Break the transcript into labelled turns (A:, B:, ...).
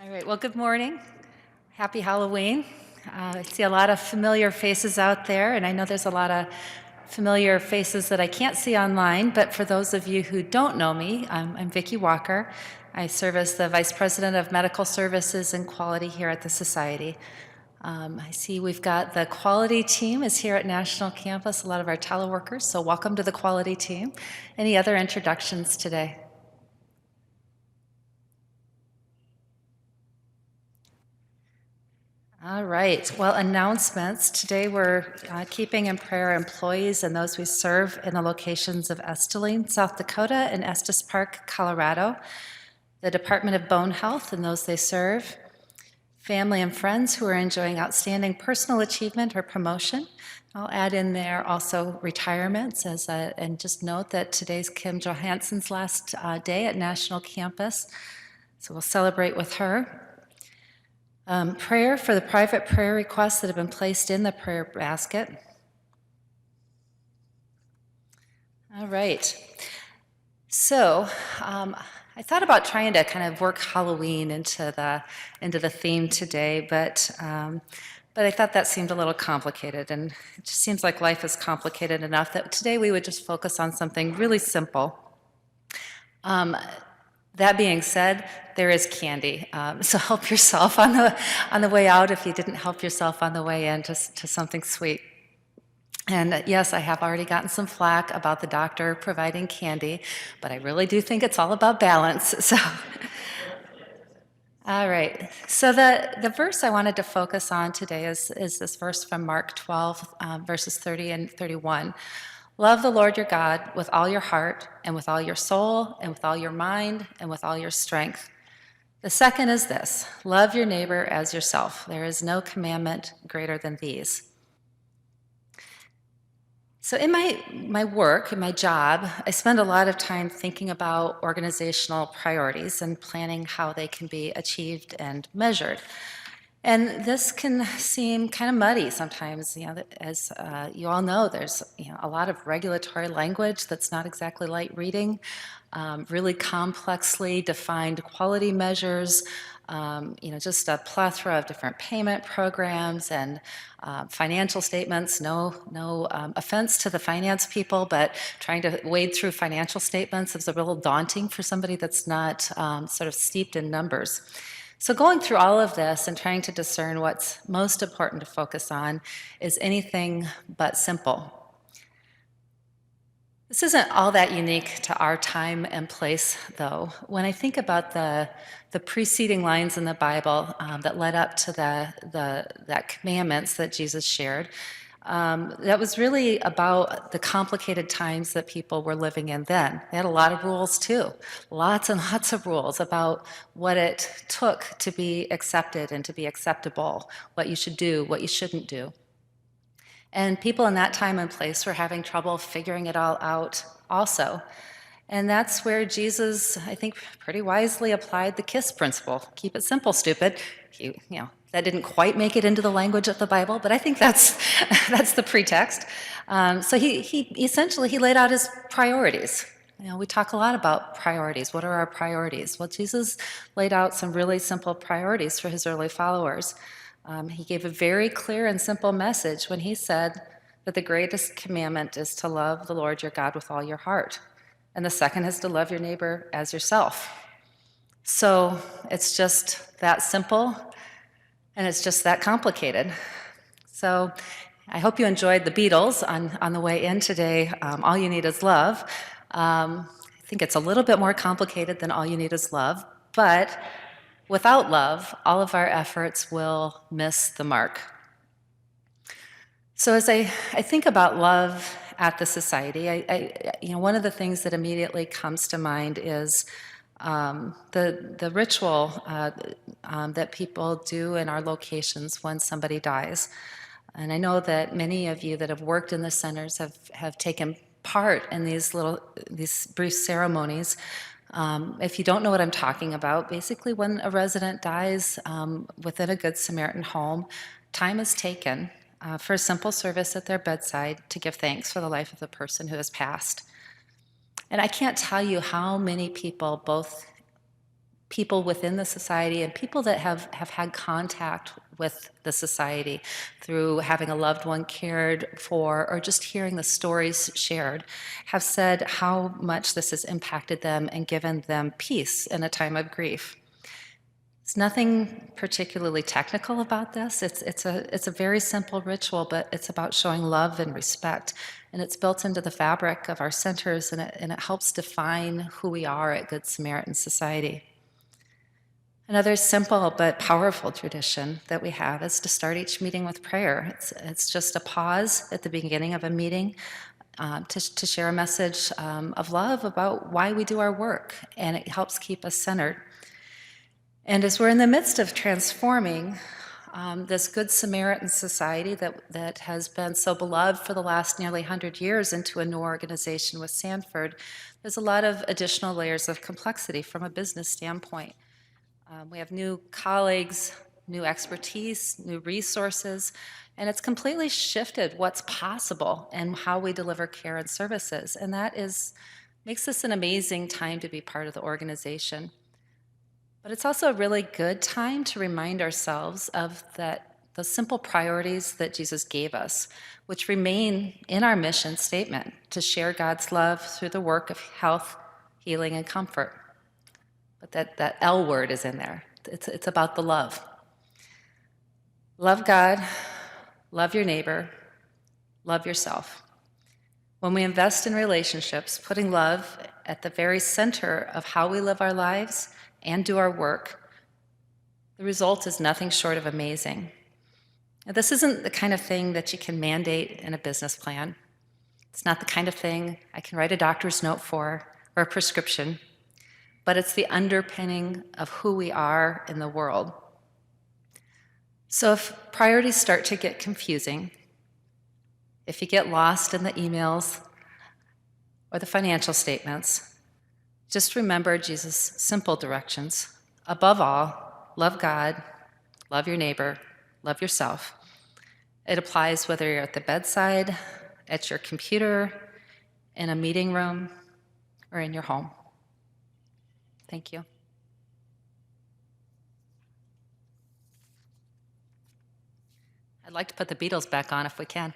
A: All right, well, good morning. Happy Halloween. I see a lot of familiar faces out there, and I know there's a lot of familiar faces that I can't see online, but for those of you who don't know me, I'm Vicky Walker. I serve as the Vice President of Medical Services and Quality here at the Society. I see we've got the quality team is here at National Campus, a lot of our teleworkers, so welcome to the quality team. Any other introductions today? All right. Well, announcements. Today we're keeping in prayer our employees and those we serve in the locations of Esteline, South Dakota, and Estes Park, Colorado, the Department of Bone Health and those they serve, family and friends who are enjoying outstanding personal achievement or promotion. I'll add in there also retirements, and just note that today's Kim Johansson's last day at National Campus, so we'll celebrate with her. Prayer for the private prayer requests that have been placed in the prayer basket. All right. So I thought about trying to kind of work Halloween into the theme today, but I thought that seemed a little complicated, and it just seems like life is complicated enough that today we would just focus on something really simple. That being said, there is candy, so help yourself on the way out if you didn't help yourself on the way in to something sweet. And yes, I have already gotten some flack about the doctor providing candy, but I really do think it's all about balance. So, all right. So the verse I wanted to focus on today is this verse from Mark 12, verses 30 and 31. Love the Lord your God with all your heart and with all your soul and with all your mind and with all your strength. The second is this: love your neighbor as yourself. There is no commandment greater than these. So in my work, in my job, I spend a lot of time thinking about organizational priorities and planning how they can be achieved and measured. And this can seem kind of muddy sometimes, as you all know, there's a lot of regulatory language that's not exactly light reading, really complexly defined quality measures, just a plethora of different payment programs and financial statements. No offense to the finance people, but trying to wade through financial statements is a little daunting for somebody that's not sort of steeped in numbers. So going through all of this and trying to discern what's most important to focus on is anything but simple. This isn't all that unique to our time and place, though. When I think about the preceding lines in the Bible that led up to that commandments that Jesus shared, that was really about the complicated times that people were living in then. They had a lot of rules too, lots and lots of rules about what it took to be accepted and to be acceptable, what you should do, what you shouldn't do. And people in that time and place were having trouble figuring it all out also. And that's where Jesus, I think, pretty wisely applied the KISS principle. Keep it simple, stupid. That didn't quite make it into the language of the Bible, but I think that's that's the pretext. So he essentially laid out his priorities. We talk a lot about priorities. What are our priorities? Well, Jesus laid out some really simple priorities for his early followers. He gave a very clear and simple message when he said that the greatest commandment is to love the Lord your God with all your heart. And the second is to love your neighbor as yourself. So it's just that simple, and it's just that complicated. So I hope you enjoyed the Beatles on the way in today. All you need is love. I think it's a little bit more complicated than all you need is love, but without love, all of our efforts will miss the mark. So as I think about love at the Society, one of the things that immediately comes to mind is the ritual that people do in our locations when somebody dies. And I know that many of you that have worked in the centers have taken part in these brief ceremonies. If you don't know what I'm talking about, basically when a resident dies within a Good Samaritan home, time is taken for a simple service at their bedside to give thanks for the life of the person who has passed. And I can't tell you how many people, both people within the society and people that have had contact with the society through having a loved one cared for or just hearing the stories shared have said how much this has impacted them and given them peace in a time of grief. There's nothing particularly technical about this. It's a very simple ritual, but it's about showing love and respect. And it's built into the fabric of our centers, and it helps define who we are at Good Samaritan Society. Another simple but powerful tradition that we have is to start each meeting with prayer. It's just a pause at the beginning of a meeting to share a message of love about why we do our work, and it helps keep us centered. And as we're in the midst of transforming this Good Samaritan Society that has been so beloved for the last nearly 100 years into a new organization with Sanford, there's a lot of additional layers of complexity from a business standpoint. We have new colleagues, new expertise, new resources, and it's completely shifted what's possible and how we deliver care and services. And makes this an amazing time to be part of the organization. But it's also a really good time to remind ourselves of the simple priorities that Jesus gave us, which remain in our mission statement to share God's love through the work of health, healing, and comfort. But that L word is in there. It's about the love. Love God, love your neighbor, love yourself. When we invest in relationships, putting love at the very center of how we live our lives and do our work, the result is nothing short of amazing. Now, this isn't the kind of thing that you can mandate in a business plan. It's not the kind of thing I can write a doctor's note for or a prescription, but it's the underpinning of who we are in the world. So if priorities start to get confusing, if you get lost in the emails or the financial statements, just remember Jesus' simple directions. Above all, love God, love your neighbor, love yourself. It applies whether you're at the bedside, at your computer, in a meeting room, or in your home. Thank you. I'd like to put the Beatles back on if we can.